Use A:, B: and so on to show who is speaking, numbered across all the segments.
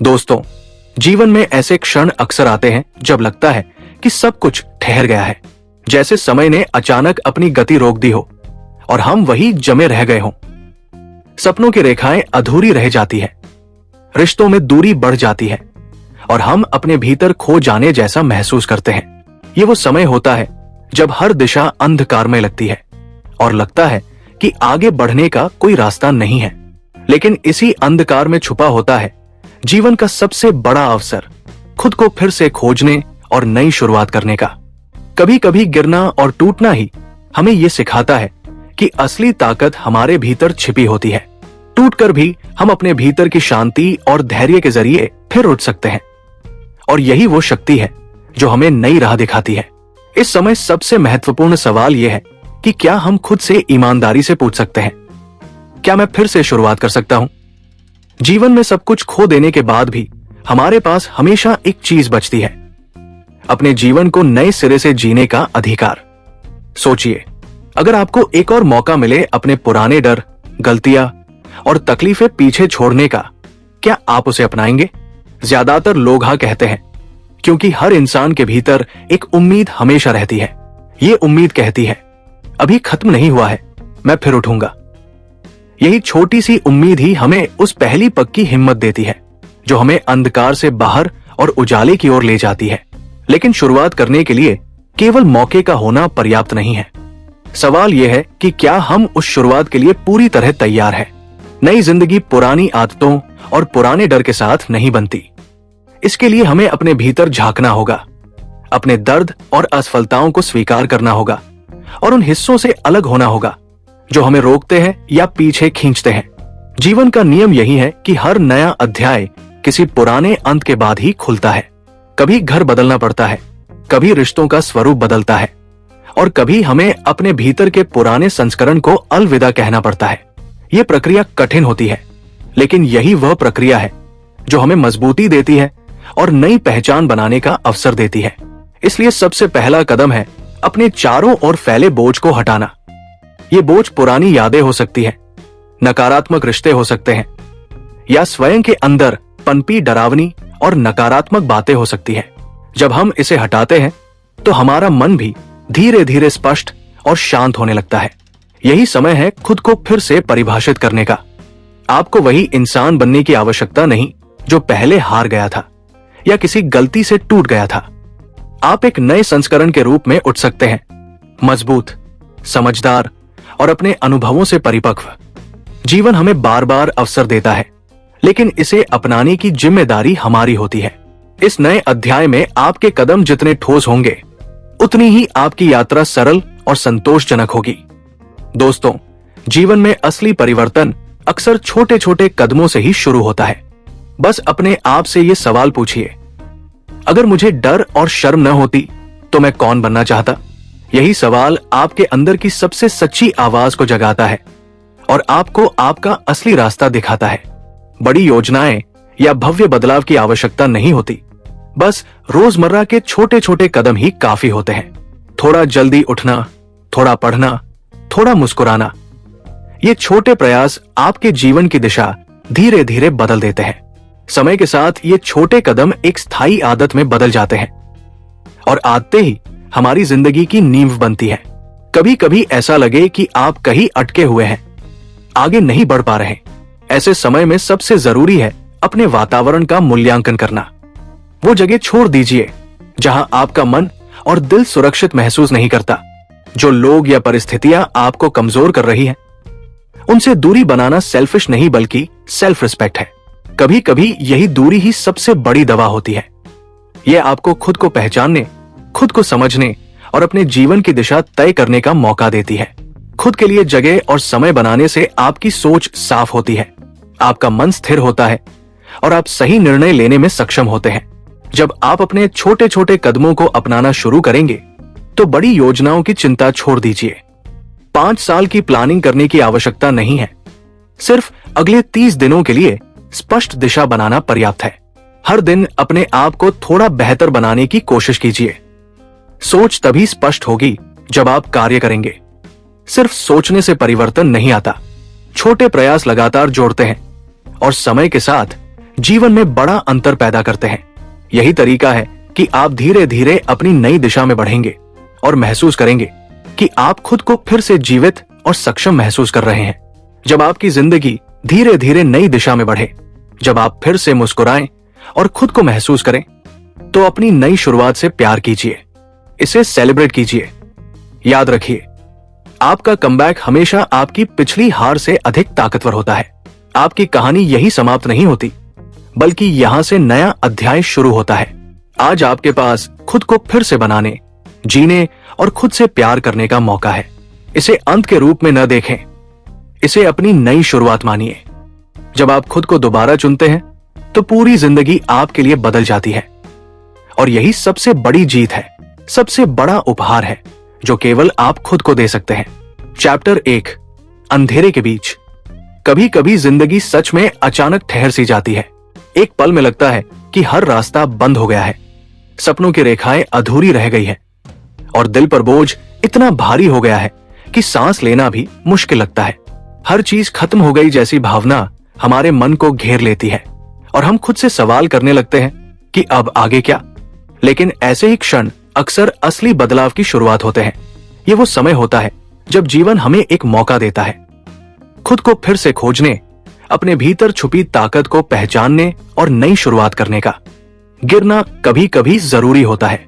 A: दोस्तों, जीवन में ऐसे क्षण अक्सर आते हैं जब लगता है कि सब कुछ ठहर गया है, जैसे समय ने अचानक अपनी गति रोक दी हो और हम वही जमे रह गए हों। सपनों की रेखाएं अधूरी रह जाती है, रिश्तों में दूरी बढ़ जाती है और हम अपने भीतर खो जाने जैसा महसूस करते हैं। ये वो समय होता है जब हर दिशा अंधकारमय लगती है और लगता है कि आगे बढ़ने का कोई रास्ता नहीं है। लेकिन इसी अंधकार में छुपा होता है जीवन का सबसे बड़ा अवसर, खुद को फिर से खोजने और नई शुरुआत करने का। कभी कभी गिरना और टूटना ही हमें ये सिखाता है कि असली ताकत हमारे भीतर छिपी होती है। टूटकर भी हम अपने भीतर की शांति और धैर्य के जरिए फिर उठ सकते हैं और यही वो शक्ति है जो हमें नई राह दिखाती है। इस समय सबसे महत्वपूर्ण सवाल यह है कि क्या हम खुद से ईमानदारी से पूछ सकते हैं, क्या मैं फिर से शुरुआत कर सकता हूं? जीवन में सब कुछ खो देने के बाद भी हमारे पास हमेशा एक चीज बचती है, अपने जीवन को नए सिरे से जीने का अधिकार। सोचिए, अगर आपको एक और मौका मिले अपने पुराने डर, गलतियां और तकलीफें पीछे छोड़ने का, क्या आप उसे अपनाएंगे? ज्यादातर लोग हाँ कहते हैं, क्योंकि हर इंसान के भीतर एक उम्मीद हमेशा रहती है। ये उम्मीद कहती है, अभी खत्म नहीं हुआ है, मैं फिर उठूंगा। यही छोटी सी उम्मीद ही हमें उस पहली पक्की हिम्मत देती है जो हमें अंधकार से बाहर और उजाले की ओर ले जाती है। लेकिन शुरुआत करने के लिए केवल मौके का होना पर्याप्त नहीं है। सवाल यह है कि क्या हम उस शुरुआत के लिए पूरी तरह तैयार हैं? नई जिंदगी पुरानी आदतों और पुराने डर के साथ नहीं बनती। इसके लिए हमें अपने भीतर झांकना होगा, अपने दर्द और असफलताओं को स्वीकार करना होगा और उन हिस्सों से अलग होना होगा जो हमें रोकते हैं या पीछे खींचते हैं। जीवन का नियम यही है कि हर नया अध्याय किसी पुराने अंत के बाद ही खुलता है। कभी घर बदलना पड़ता है, कभी रिश्तों का स्वरूप बदलता है और कभी हमें अपने भीतर के पुराने संस्करण को अलविदा कहना पड़ता है। ये प्रक्रिया कठिन होती है, लेकिन यही वह प्रक्रिया है जो हमें मजबूती देती है और नई पहचान बनाने का अवसर देती है। इसलिए सबसे पहला कदम है अपने चारों ओर फैले बोझ को हटाना। ये बोझ पुरानी यादें हो सकती है, नकारात्मक रिश्ते हो सकते हैं या स्वयं के अंदर पनपी डरावनी और नकारात्मक बातें हो सकती है। जब हम इसे हटाते हैं तो हमारा मन भी धीरे धीरे स्पष्ट और शांत होने लगता है। यही समय है खुद को फिर से परिभाषित करने का। आपको वही इंसान बनने की आवश्यकता नहीं जो पहले हार गया था या किसी गलती से टूट गया था। आप एक नए संस्करण के रूप में उठ सकते हैं, मजबूत, समझदार और अपने अनुभवों से परिपक्व। जीवन हमें बार बार अवसर देता है, लेकिन इसे अपनाने की जिम्मेदारी हमारी होती है। इस नए अध्याय में आपके कदम जितने ठोस होंगे, उतनी ही आपकी यात्रा सरल और संतोषजनक होगी। दोस्तों, जीवन में असली परिवर्तन अक्सर छोटे छोटे कदमों से ही शुरू होता है। बस अपने आप से ये सवाल पूछिए, अगर मुझे डर और शर्म न होती तो मैं कौन बनना चाहता? यही सवाल आपके अंदर की सबसे सच्ची आवाज को जगाता है और आपको आपका असली रास्ता दिखाता है। बड़ी योजनाएं या भव्य बदलाव की आवश्यकता नहीं होती, बस रोजमर्रा के छोटे छोटे कदम ही काफी होते हैं। थोड़ा जल्दी उठना, थोड़ा पढ़ना, थोड़ा मुस्कुराना, ये छोटे प्रयास आपके जीवन की दिशा धीरे धीरे बदल देते हैं। समय के साथ ये छोटे कदम एक स्थायी आदत में बदल जाते हैं और आदतें ही हमारी जिंदगी की नींव बनती है। कभी कभी ऐसा लगे कि आप कहीं अटके हुए हैं, आगे नहीं बढ़ पा रहे। ऐसे समय में सबसे जरूरी है अपने वातावरण का मूल्यांकन करना। वो जगह छोड़ दीजिए जहां आपका मन और दिल सुरक्षित महसूस नहीं करता। जो लोग या परिस्थितियां आपको कमजोर कर रही हैं, उनसे दूरी बनाना सेल्फिश नहीं बल्कि सेल्फ रिस्पेक्ट है। कभी कभी यही दूरी ही सबसे बड़ी दवा होती है। यह आपको खुद को पहचानने, खुद को समझने और अपने जीवन की दिशा तय करने का मौका देती है। खुद के लिए जगह और समय बनाने से आपकी सोच साफ होती है, आपका मन स्थिर होता है और आप सही निर्णय लेने में सक्षम होते हैं। जब आप अपने छोटे छोटे कदमों को अपनाना शुरू करेंगे तो बड़ी योजनाओं की चिंता छोड़ दीजिए। 5 साल की प्लानिंग करने की आवश्यकता नहीं है, सिर्फ अगले 30 दिनों के लिए स्पष्ट दिशा बनाना पर्याप्त है। हर दिन अपने आप को थोड़ा बेहतर बनाने की कोशिश कीजिए। सोच तभी स्पष्ट होगी जब आप कार्य करेंगे। सिर्फ सोचने से परिवर्तन नहीं आता, छोटे प्रयास लगातार जोड़ते हैं और समय के साथ जीवन में बड़ा अंतर पैदा करते हैं। यही तरीका है कि आप धीरे धीरे अपनी नई दिशा में बढ़ेंगे और महसूस करेंगे कि आप खुद को फिर से जीवित और सक्षम महसूस कर रहे हैं। जब आपकी जिंदगी धीरे धीरे नई दिशा में बढ़े, जब आप फिर से मुस्कुराएं और खुद को महसूस करें, तो अपनी नई शुरुआत से प्यार कीजिए, इसे सेलिब्रेट कीजिए। याद रखिए, आपका कमबैक हमेशा आपकी पिछली हार से अधिक ताकतवर होता है। आपकी कहानी यही समाप्त नहीं होती, बल्कि यहां से नया अध्याय शुरू होता है। आज आपके पास खुद को फिर से बनाने, जीने और खुद से प्यार करने का मौका है। इसे अंत के रूप में न देखें, इसे अपनी नई शुरुआत मानिए। जब आप खुद को दोबारा चुनते हैं, तो पूरी जिंदगी आपके लिए बदल जाती है। और यही सबसे बड़ी जीत है, सबसे बड़ा उपहार है जो केवल आप खुद को दे सकते हैं। चैप्टर 1, अंधेरे के बीच। कभी कभी जिंदगी सच में अचानक ठहर सी जाती है। एक पल में लगता है कि हर रास्ता बंद हो गया है, सपनों की रेखाएं अधूरी रह गई है और दिल पर बोझ इतना भारी हो गया है कि सांस लेना भी मुश्किल लगता है। हर चीज खत्म हो गई जैसी भावना हमारे मन को घेर लेती है और हम खुद से सवाल करने लगते हैं कि अब आगे क्या। लेकिन ऐसे ही क्षण अक्सर असली बदलाव की शुरुआत होते हैं। ये वो समय होता है जब जीवन हमें एक मौका देता है, खुद को फिर से खोजने, अपने भीतर छुपी ताकत को पहचानने और नई शुरुआत करने का। गिरना कभी कभी जरूरी होता है।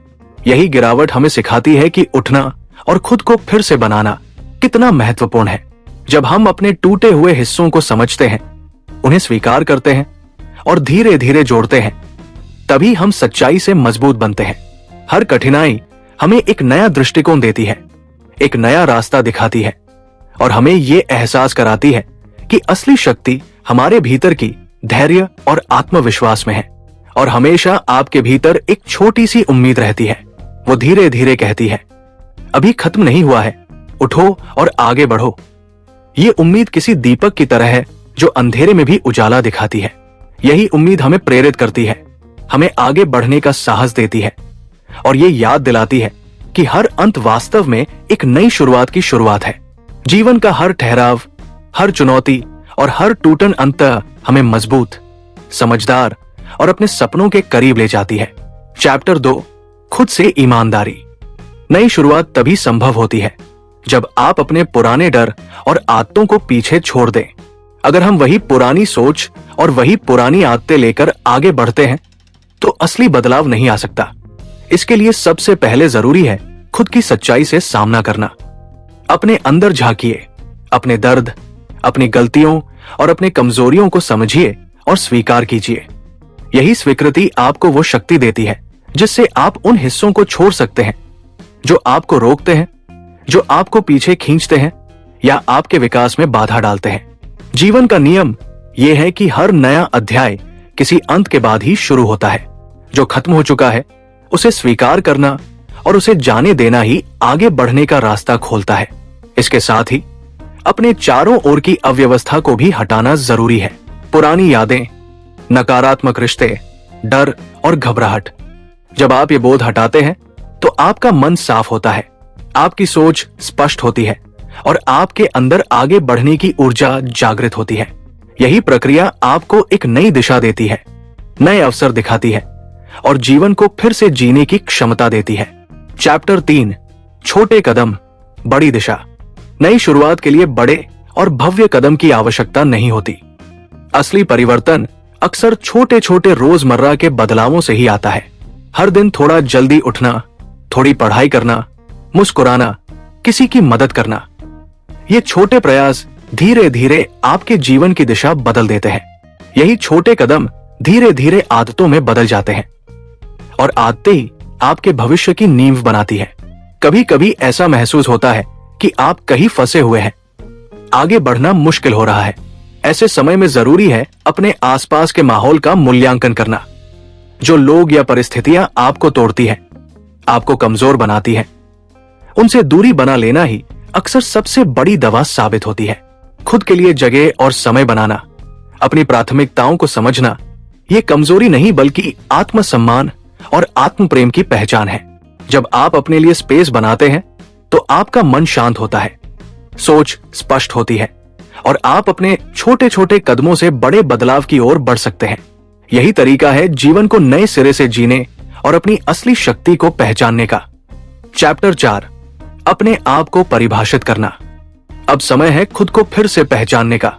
A: यही गिरावट हमें सिखाती है कि उठना और खुद को फिर से बनाना कितना महत्वपूर्ण है। जब हम अपने टूटे हुए हिस्सों को समझते हैं, उन्हें स्वीकार करते हैं और धीरे धीरे जोड़ते हैं, तभी हम सच्चाई से मजबूत बनते हैं। हर कठिनाई हमें एक नया दृष्टिकोण देती है, एक नया रास्ता दिखाती है और हमें ये एहसास कराती है कि असली शक्ति हमारे भीतर की धैर्य और आत्मविश्वास में है। और हमेशा आपके भीतर एक छोटी सी उम्मीद रहती है। वो धीरे धीरे कहती है, अभी खत्म नहीं हुआ है, उठो और आगे बढ़ो। ये उम्मीद किसी दीपक की तरह है जो अंधेरे में भी उजाला दिखाती है। यही उम्मीद हमें प्रेरित करती है, हमें आगे बढ़ने का साहस देती है और ये याद दिलाती है कि हर अंत वास्तव में एक नई शुरुआत की शुरुआत है। जीवन का हर ठहराव, हर चुनौती और हर टूटन अंततः हमें मजबूत, समझदार और अपने सपनों के करीब ले जाती है। चैप्टर 2, खुद से ईमानदारी। नई शुरुआत तभी संभव होती है जब आप अपने पुराने डर और आदतों को पीछे छोड़ दें। अगर हम वही पुरानी सोच और वही पुरानी आदतें लेकर आगे बढ़ते हैं, तो असली बदलाव नहीं आ सकता। इसके लिए सबसे पहले जरूरी है खुद की सच्चाई से सामना करना। अपने अंदर झांकिए, अपने दर्द, अपनी गलतियों और अपने कमजोरियों को समझिए और स्वीकार कीजिए। यही स्वीकृति आपको वो शक्ति देती है जिससे आप उन हिस्सों को छोड़ सकते हैं जो आपको रोकते हैं, जो आपको पीछे खींचते हैं या आपके विकास में बाधा डालते हैं। जीवन का नियम यह है कि हर नया अध्याय किसी अंत के बाद ही शुरू होता है। जो खत्म हो चुका है उसे स्वीकार करना और उसे जाने देना ही आगे बढ़ने का रास्ता खोलता है। इसके साथ ही अपने चारों ओर की अव्यवस्था को भी हटाना जरूरी है। पुरानी यादें, नकारात्मक रिश्ते, डर और घबराहट। जब आप ये बोझ हटाते हैं तो आपका मन साफ होता है, आपकी सोच स्पष्ट होती है और आपके अंदर आगे बढ़ने की ऊर्जा जागृत होती है। यही प्रक्रिया आपको एक नई दिशा देती है, नए अवसर दिखाती है और जीवन को फिर से जीने की क्षमता देती है। चैप्टर 3, छोटे कदम, बड़ी दिशा। नई शुरुआत के लिए बड़े और भव्य कदम की आवश्यकता नहीं होती। असली परिवर्तन अक्सर छोटे छोटे रोजमर्रा के बदलावों से ही आता है। हर दिन थोड़ा जल्दी उठना, थोड़ी पढ़ाई करना, मुस्कुराना, किसी की मदद करना। ये छोटे प्रयास धीरे धीरे आपके जीवन की दिशा बदल देते हैं। यही छोटे कदम धीरे धीरे आदतों में बदल जाते हैं और आदतें ही आपके भविष्य की नींव बनाती है। कभी कभी ऐसा महसूस होता है कि आप कहीं फंसे हुए हैं, आगे बढ़ना मुश्किल हो रहा है। ऐसे समय में जरूरी है अपने आसपास के माहौल का मूल्यांकन करना। जो लोग या परिस्थितियां आपको तोड़ती हैं, आपको कमजोर बनाती हैं, उनसे दूरी बना लेना ही अक्सर सबसे बड़ी दवा साबित होती है। खुद के लिए जगह और समय बनाना, अपनी प्राथमिकताओं को समझना, ये कमजोरी नहीं बल्कि आत्मसम्मान और आत्म प्रेम की पहचान है। जब आप अपने लिए स्पेस बनाते हैं तो आपका मन शांत होता है, सोच स्पष्ट होती है और आप अपने छोटे छोटे कदमों से बड़े बदलाव की ओर बढ़ सकते हैं। यही तरीका है जीवन को नए सिरे से जीने और अपनी असली शक्ति को पहचानने का। चैप्टर 4, अपने आप को परिभाषित करना। अब समय है खुद को फिर से पहचानने का,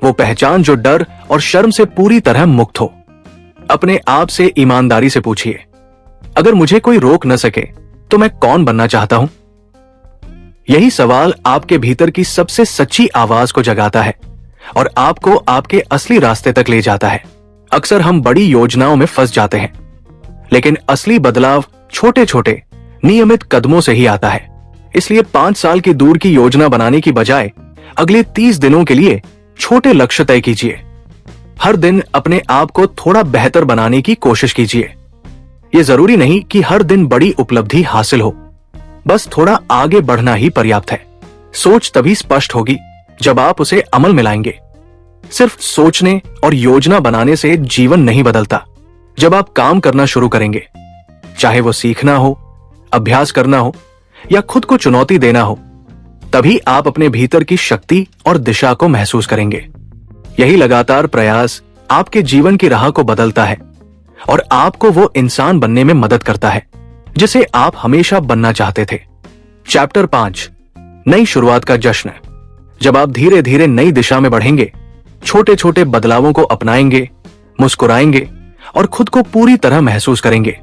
A: वो पहचान जो डर और शर्म से पूरी तरह मुक्त हो। अपने आप से ईमानदारी से पूछिए, अगर मुझे कोई रोक न सके तो मैं कौन बनना चाहता हूं? यही सवाल आपके भीतर की सबसे सच्ची आवाज को जगाता है और आपको आपके असली रास्ते तक ले जाता है। अक्सर हम बड़ी योजनाओं में फंस जाते हैं, लेकिन असली बदलाव छोटे छोटे नियमित कदमों से ही आता है। इसलिए 5 साल की दूर की योजना बनाने की बजाय अगले 30 दिनों के लिए छोटे लक्ष्य तय कीजिए। हर दिन अपने आप को थोड़ा बेहतर बनाने की कोशिश कीजिए। ये जरूरी नहीं कि हर दिन बड़ी उपलब्धि हासिल हो, बस थोड़ा आगे बढ़ना ही पर्याप्त है। सोच तभी स्पष्ट होगी जब आप उसे अमल में लाएंगे। सिर्फ सोचने और योजना बनाने से जीवन नहीं बदलता। जब आप काम करना शुरू करेंगे, चाहे वो सीखना हो, अभ्यास करना हो या खुद को चुनौती देना हो, तभी आप अपने भीतर की शक्ति और दिशा को महसूस करेंगे। यही लगातार प्रयास आपके जीवन की राह को बदलता है और आपको वो इंसान बनने में मदद करता है जिसे आप हमेशा बनना चाहते थे। चैप्टर 5, नई शुरुआत का जश्न। जब आप धीरे धीरे नई दिशा में बढ़ेंगे, छोटे छोटे बदलावों को अपनाएंगे, मुस्कुराएंगे और खुद को पूरी तरह महसूस करेंगे,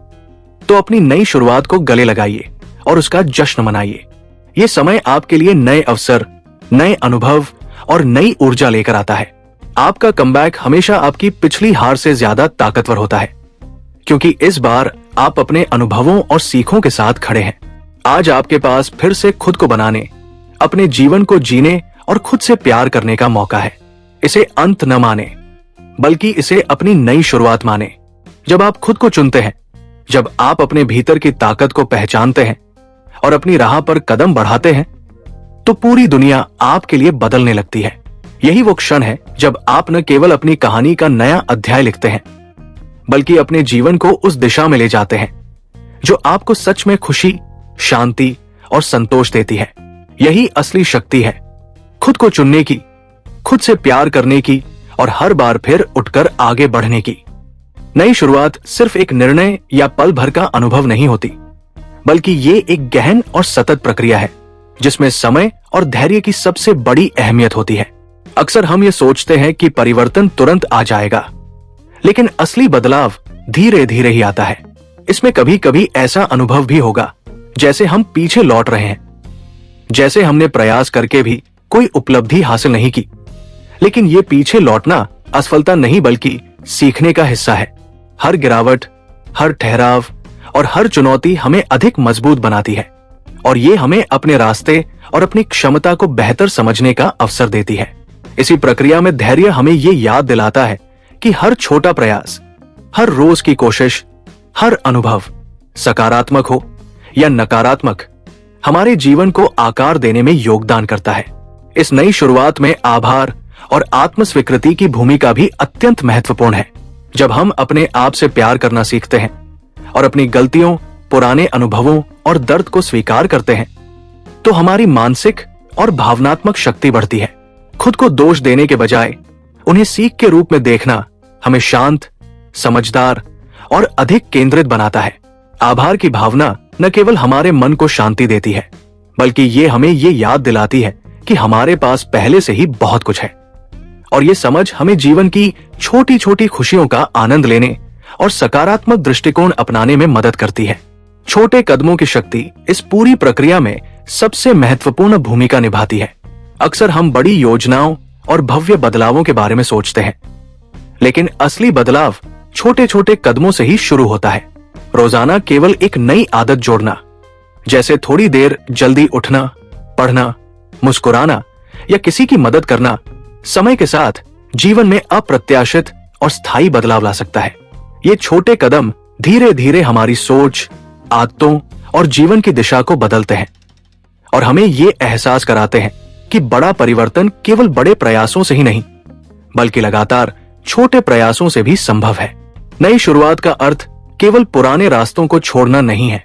A: तो अपनी नई शुरुआत को गले लगाइए और उसका जश्न मनाइए। ये समय आपके लिए नए अवसर, नए अनुभव और नई ऊर्जा लेकर आता है। आपका कमबैक हमेशा आपकी पिछली हार से ज्यादा ताकतवर होता है, क्योंकि इस बार आप अपने अनुभवों और सीखों के साथ खड़े हैं। आज आपके पास फिर से खुद को बनाने, अपने जीवन को जीने और खुद से प्यार करने का मौका है। इसे अंत न माने, बल्कि इसे अपनी नई शुरुआत माने। जब आप खुद को चुनते हैं, जब आप अपने भीतर की ताकत को पहचानते हैं और अपनी राह पर कदम बढ़ाते हैं, तो पूरी दुनिया आपके लिए बदलने लगती है। यही वो क्षण है जब आप न केवल अपनी कहानी का नया अध्याय लिखते हैं, बल्कि अपने जीवन को उस दिशा में ले जाते हैं जो आपको सच में खुशी, शांति और संतोष देती है। यही असली शक्ति है, खुद को चुनने की, खुद से प्यार करने की और हर बार फिर उठकर आगे बढ़ने की। नई शुरुआत सिर्फ एक निर्णय या पल भर का अनुभव नहीं होती, बल्कि ये एक गहन और सतत प्रक्रिया है जिसमें समय और धैर्य की सबसे बड़ी अहमियत होती है। अक्सर हम ये सोचते हैं कि परिवर्तन तुरंत आ जाएगा, लेकिन असली बदलाव धीरे धीरे ही आता है। इसमें कभी कभी ऐसा अनुभव भी होगा जैसे हम पीछे लौट रहे हैं, जैसे हमने प्रयास करके भी कोई उपलब्धि हासिल नहीं की। लेकिन ये पीछे लौटना असफलता नहीं, बल्कि सीखने का हिस्सा है। हर गिरावट, हर ठहराव और हर चुनौती हमें अधिक मजबूत बनाती है और ये हमें अपने रास्ते और अपनी क्षमता को बेहतर समझने का अवसर देती है। इसी प्रक्रिया में धैर्य हमें ये याद दिलाता है कि हर छोटा प्रयास, हर रोज की कोशिश, हर अनुभव, सकारात्मक हो या नकारात्मक, हमारे जीवन को आकार देने में योगदान करता है। इस नई शुरुआत में आभार और आत्मस्वीकृति की भूमिका भी अत्यंत महत्वपूर्ण है। जब हम अपने आप से प्यार करना सीखते हैं और अपनी गलतियों, पुराने अनुभवों और दर्द को स्वीकार करते हैं, तो हमारी मानसिक और भावनात्मक शक्ति बढ़ती है। खुद को दोष देने के बजाय उन्हें सीख के रूप में देखना हमें शांत, समझदार और अधिक केंद्रित बनाता है। आभार की भावना न केवल हमारे मन को शांति देती है, बल्कि ये हमें ये याद दिलाती है कि हमारे पास पहले से ही बहुत कुछ है। और ये समझ हमें जीवन की छोटी छोटी खुशियों का आनंद लेने और सकारात्मक दृष्टिकोण अपनाने में मदद करती है। छोटे कदमों की शक्ति इस पूरी प्रक्रिया में सबसे महत्वपूर्ण भूमिका निभाती है। अक्सर हम बड़ी योजनाओं और भव्य बदलावों के बारे में सोचते हैं, लेकिन असली बदलाव छोटे छोटे कदमों से ही शुरू होता है। रोजाना केवल एक नई आदत जोड़ना, जैसे थोड़ी देर जल्दी उठना, पढ़ना, मुस्कुराना या किसी की मदद करना, समय के साथ जीवन में अप्रत्याशित और स्थायी बदलाव ला सकता है। ये छोटे कदम धीरे धीरे हमारी सोच, आदतों और जीवन की दिशा को बदलते हैं और हमें ये एहसास कराते हैं कि बड़ा परिवर्तन केवल बड़े प्रयासों से ही नहीं, बल्कि लगातार छोटे प्रयासों से भी संभव है। नई शुरुआत का अर्थ केवल पुराने रास्तों को छोड़ना नहीं है,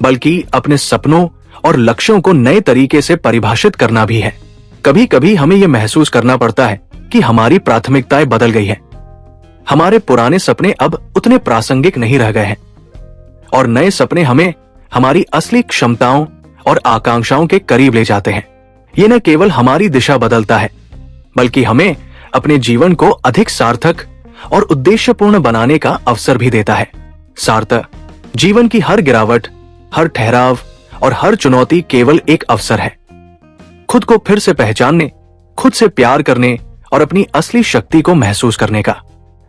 A: बल्कि अपने सपनों और लक्ष्यों को नए तरीके से परिभाषित करना भी है। कभी कभी हमें यह महसूस करना पड़ता है कि हमारी प्राथमिकताएं बदल गई है, हमारे पुराने सपने अब उतने प्रासंगिक नहीं रह गए हैं और नए सपने हमें हमारी असली क्षमताओं और आकांक्षाओं के करीब ले जाते हैं। ये न केवल हमारी दिशा बदलता है, बल्कि हमें अपने जीवन को अधिक सार्थक और उद्देश्यपूर्ण बनाने का अवसर भी देता है। सार्थक जीवन की हर गिरावट, हर ठहराव और हर चुनौती केवल एक अवसर है खुद को फिर से पहचानने, खुद से प्यार करने और अपनी असली शक्ति को महसूस करने का।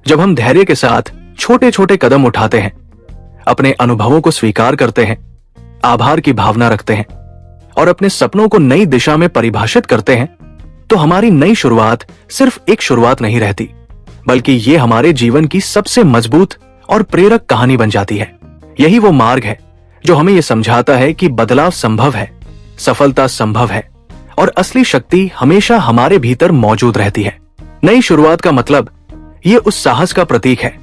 A: जब हम धैर्य के साथ छोटे छोटे कदम उठाते हैं, अपने अनुभवों को स्वीकार करते हैं, आभार की भावना रखते हैं और अपने सपनों को नई दिशा में परिभाषित करते हैं, तो हमारी नई शुरुआत सिर्फ एक शुरुआत नहीं रहती, बल्कि ये हमारे जीवन की सबसे मजबूत और प्रेरक कहानी बन जाती है। यही वो मार्ग है जो हमें यह समझाता है कि बदलाव संभव है, सफलता संभव है और असली शक्ति हमेशा हमारे भीतर मौजूद रहती है। नई शुरुआत का मतलब ये उस साहस का प्रतीक है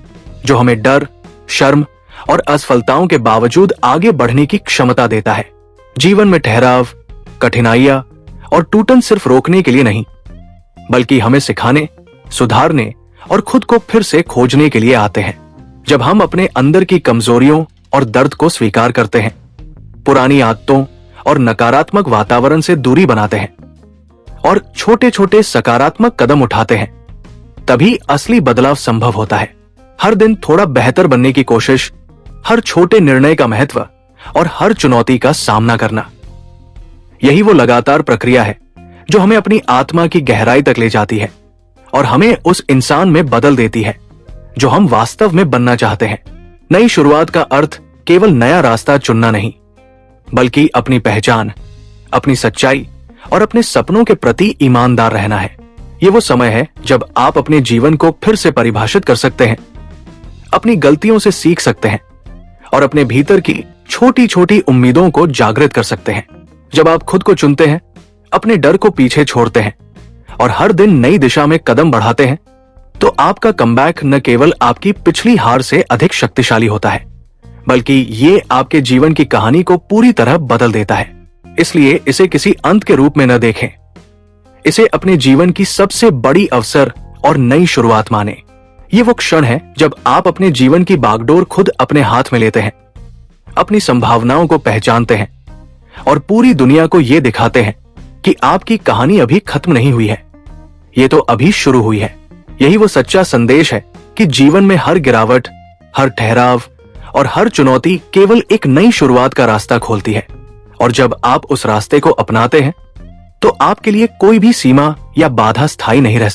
A: जो हमें डर, शर्म और असफलताओं के बावजूद आगे बढ़ने की क्षमता देता है। जीवन में ठहराव, कठिनाइयां और टूटन सिर्फ रोकने के लिए नहीं, बल्कि हमें सिखाने, सुधारने और खुद को फिर से खोजने के लिए आते हैं। जब हम अपने अंदर की कमजोरियों और दर्द को स्वीकार करते हैं, पुरानी आदतों और नकारात्मक वातावरण से दूरी बनाते हैं और छोटे छोटे सकारात्मक कदम उठाते हैं, तभी असली बदलाव संभव होता है। हर दिन थोड़ा बेहतर बनने की कोशिश, हर छोटे निर्णय का महत्व और हर चुनौती का सामना करना, यही वो लगातार प्रक्रिया है जो हमें अपनी आत्मा की गहराई तक ले जाती है और हमें उस इंसान में बदल देती है जो हम वास्तव में बनना चाहते हैं। नई शुरुआत का अर्थ केवल नया रास्ता चुनना नहीं, बल्कि अपनी पहचान, अपनी सच्चाई और अपने सपनों के प्रति ईमानदार रहना है। ये वो समय है जब आप अपने जीवन को फिर से परिभाषित कर सकते हैं, अपनी गलतियों से सीख सकते हैं और अपने भीतर की छोटी छोटी उम्मीदों को जागृत कर सकते हैं। जब आप खुद को चुनते हैं, अपने डर को पीछे छोड़ते हैं और हर दिन नई दिशा में कदम बढ़ाते हैं, तो आपका कमबैक न केवल आपकी पिछली हार से अधिक शक्तिशाली होता है, बल्कि ये आपके जीवन की कहानी को पूरी तरह बदल देता है। इसलिए इसे किसी अंत के रूप में न देखें, इसे अपने जीवन की सबसे बड़ी अवसर और नई शुरुआत माने। ये वो क्षण है जब आप अपने जीवन की बागडोर खुद अपने हाथ में लेते हैं, अपनी संभावनाओं को पहचानते हैं और पूरी दुनिया को ये दिखाते हैं कि आपकी कहानी अभी खत्म नहीं हुई है, ये तो अभी शुरू हुई है। यही वो सच्चा संदेश है कि जीवन में हर गिरावट, हर ठहराव और हर चुनौती केवल एक नई शुरुआत का रास्ता खोलती है और जब आप उस रास्ते को अपनाते हैं, तो आपके लिए कोई भी सीमा या बाधा स्थायी नहीं रह सकती।